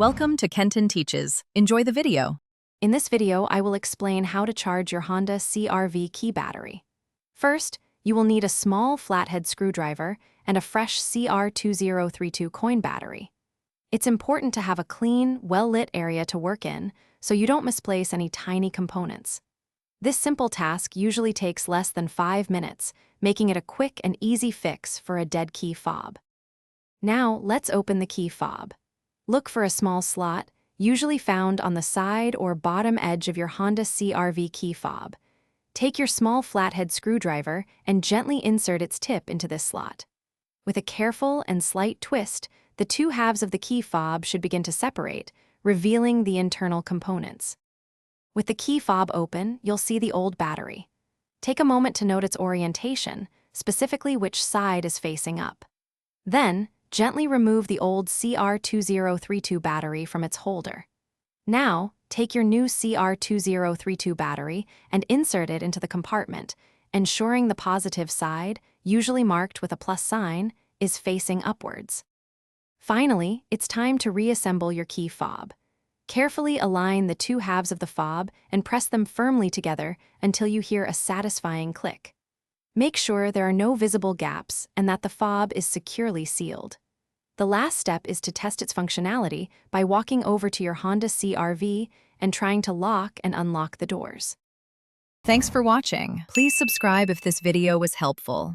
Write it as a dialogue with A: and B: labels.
A: Welcome to Kenton Teaches. Enjoy the video.
B: In this video, I will explain how to charge your Honda CR-V key battery. First, you will need a small flathead screwdriver and a fresh CR2032 coin battery. It's important to have a clean, well-lit area to work in so you don't misplace any tiny components. This simple task usually takes less than 5 minutes, making it a quick and easy fix for a dead key fob. Now, let's open the key fob. Look for a small slot, usually found on the side or bottom edge of your Honda CR-V key fob. Take your small flathead screwdriver and gently insert its tip into this slot. With a careful and slight twist, the two halves of the key fob should begin to separate, revealing the internal components. With the key fob open, you'll see the old battery. Take a moment to note its orientation, specifically which side is facing up. Then, gently remove the old CR2032 battery from its holder. Now, take your new CR2032 battery and insert it into the compartment, ensuring the positive side, usually marked with a plus sign, is facing upwards. Finally, it's time to reassemble your key fob. Carefully align the two halves of the fob and press them firmly together until you hear a satisfying click. Make sure there are no visible gaps and that the fob is securely sealed. The last step is to test its functionality by walking over to your Honda CR-V and trying to lock and unlock the doors.
A: Thanks for watching. Please subscribe if this video was helpful.